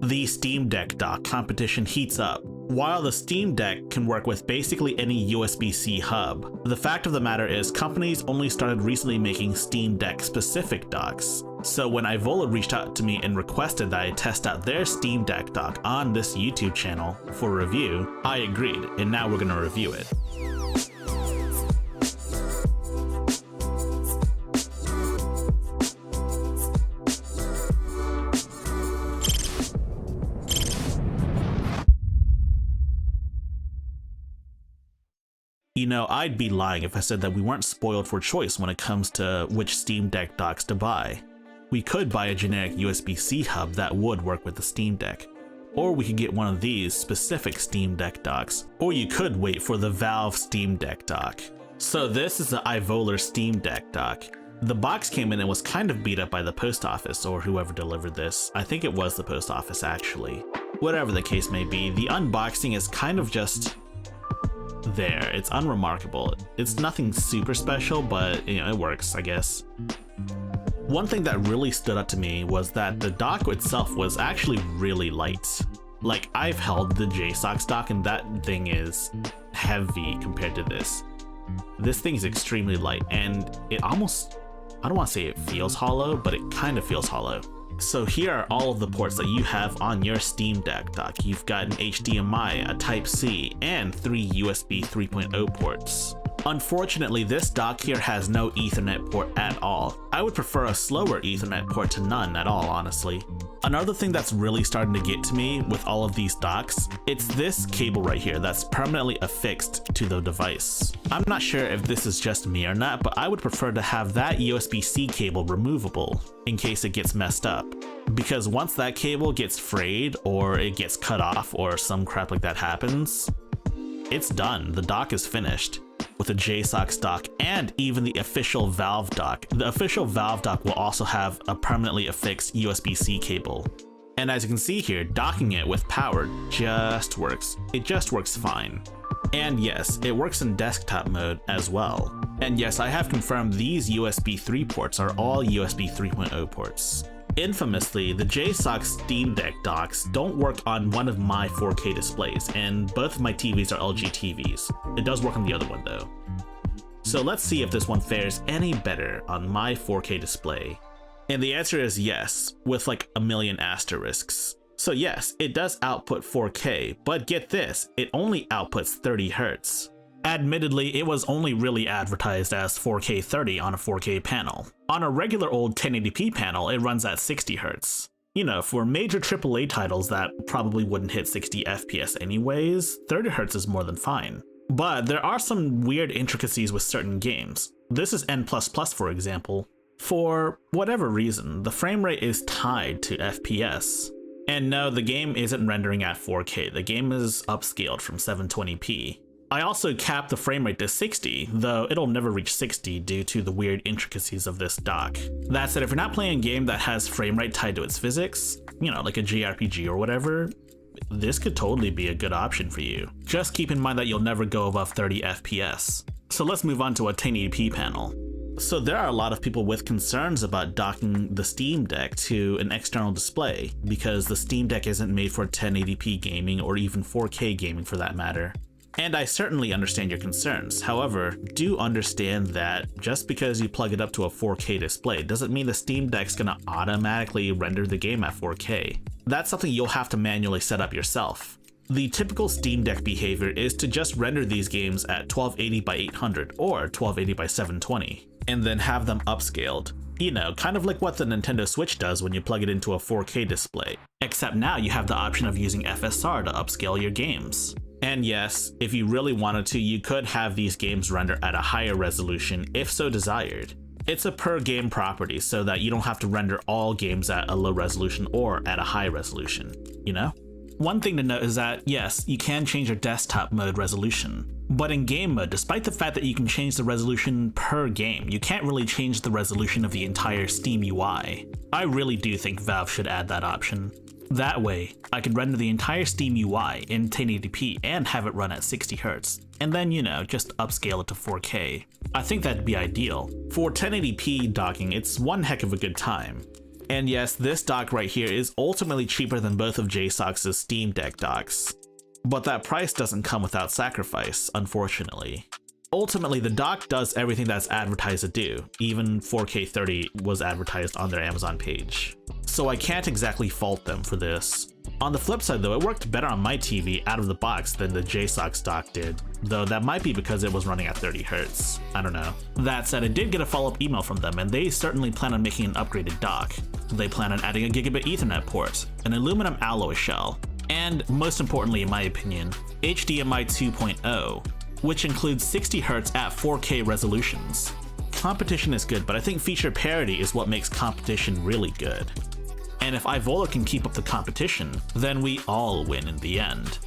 The Steam Deck dock competition heats up. While the Steam Deck can work with basically any USB-C hub, the fact of the matter is companies only started recently making Steam Deck specific docks. So when iVoler reached out to me and requested that I test out their Steam Deck dock on this YouTube channel for review, I agreed, and now we're gonna review it. You know, I'd be lying if I said that we weren't spoiled for choice when it comes to which Steam Deck docks to buy. We could buy a generic USB-C hub that would work with the Steam Deck, or we could get one of these specific Steam Deck docks, or you could wait for the Valve Steam Deck dock. So this is the iVoler Steam Deck dock. The box came in and was kind of beat up by the post office or whoever delivered this. I think it was the post office actually. Whatever the case may be, the unboxing is kind of just there. It's unremarkable. It's nothing super special, but you know, it works, I guess. One thing that really stood out to me was that the dock itself was actually really light. Like, I've held the JSOX dock and that thing is heavy compared to this. This thing is extremely light and it almost, I don't want to say it feels hollow, but it kind of feels hollow. So here are all of the ports that you have on your Steam Deck dock. You've got an HDMI, a Type-C, and 3 USB 3.0 ports. Unfortunately, this dock here has no Ethernet port at all. I would prefer a slower Ethernet port to none at all, honestly. Another thing that's really starting to get to me with all of these docks, it's this cable right here that's permanently affixed to the device. I'm not sure if this is just me or not, but I would prefer to have that USB-C cable removable in case it gets messed up. Because once that cable gets frayed or it gets cut off or some crap like that happens, it's done. The dock is finished. With a JSOX dock and even the official Valve dock. The official Valve dock will also have a permanently affixed USB-C cable. And as you can see here, docking it with power just works. It just works fine. And yes, it works in desktop mode as well. And yes, I have confirmed these USB 3 ports are all USB 3.0 ports. Infamously, the JSOX Steam Deck docks don't work on one of my 4K displays, and both of my TVs are LG TVs. It does work on the other one though. So let's see if this one fares any better on my 4K display. And the answer is yes, with like a million asterisks. So yes, it does output 4K, but get this, it only outputs 30 Hz. Admittedly, it was only really advertised as 4K 30 on a 4K panel. On a regular old 1080p panel, it runs at 60 Hz. You know, for major AAA titles that probably wouldn't hit 60 FPS anyways, 30 Hz is more than fine. But there are some weird intricacies with certain games. This is N++, for example. For whatever reason, the frame rate is tied to FPS. And no, the game isn't rendering at 4K, the game is upscaled from 720p. I also capped the frame rate to 60, though it'll never reach 60 due to the weird intricacies of this dock. That said, if you're not playing a game that has frame rate tied to its physics, you know, like a JRPG or whatever, this could totally be a good option for you. Just keep in mind that you'll never go above 30 FPS. So let's move on to a 1080p panel. So there are a lot of people with concerns about docking the Steam Deck to an external display, because the Steam Deck isn't made for 1080p gaming or even 4K gaming for that matter. And I certainly understand your concerns. However, do understand that just because you plug it up to a 4K display doesn't mean the Steam Deck's gonna automatically render the game at 4K. That's something you'll have to manually set up yourself. The typical Steam Deck behavior is to just render these games at 1280 by 800 or 1280 by 720, and then have them upscaled. You know, kind of like what the Nintendo Switch does when you plug it into a 4K display. Except now you have the option of using FSR to upscale your games. And yes, if you really wanted to, you could have these games render at a higher resolution if so desired. It's a per game property so that you don't have to render all games at a low resolution or at a high resolution, you know? One thing to note is that yes, you can change your desktop mode resolution, but in game mode, despite the fact that you can change the resolution per game, you can't really change the resolution of the entire Steam UI. I really do think Valve should add that option. That way, I could render the entire Steam UI in 1080p and have it run at 60 Hz, and then, you know, just upscale it to 4K. I think that'd be ideal. For 1080p docking, it's one heck of a good time. And yes, this dock right here is ultimately cheaper than both of JSOC's Steam Deck docks. But that price doesn't come without sacrifice, unfortunately. Ultimately, the dock does everything that's advertised to do. Even 4K 30 was advertised on their Amazon page. So I can't exactly fault them for this. On the flip side though, it worked better on my TV out of the box than the JSOC's dock did, though that might be because it was running at 30 Hz. I don't know. That said, I did get a follow-up email from them, and they certainly plan on making an upgraded dock. They plan on adding a gigabit Ethernet port, an aluminum alloy shell, and most importantly in my opinion, HDMI 2.0, which includes 60 Hz at 4K resolutions. Competition is good, but I think feature parity is what makes competition really good. And if iVoler can keep up the competition, then we all win in the end.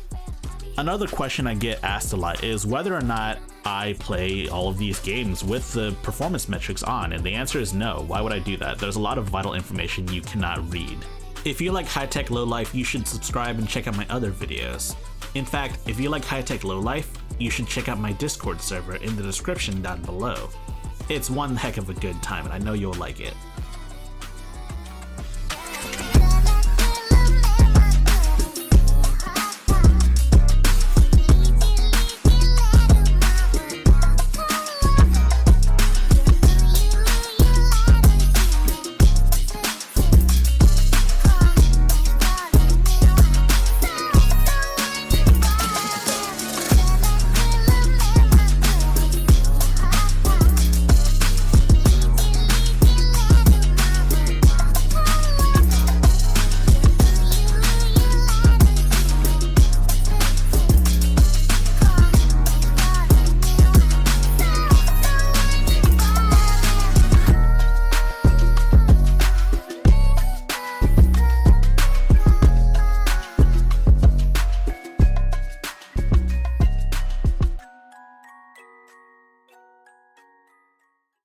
Another question I get asked a lot is whether or not I play all of these games with the performance metrics on, and the answer is no. Why would I do that? There's a lot of vital information you cannot read. If you like high-tech low-life, you should subscribe and check out my other videos. In fact, if you like high-tech low-life, you should check out my Discord server in the description down below. It's one heck of a good time, and I know you'll like it.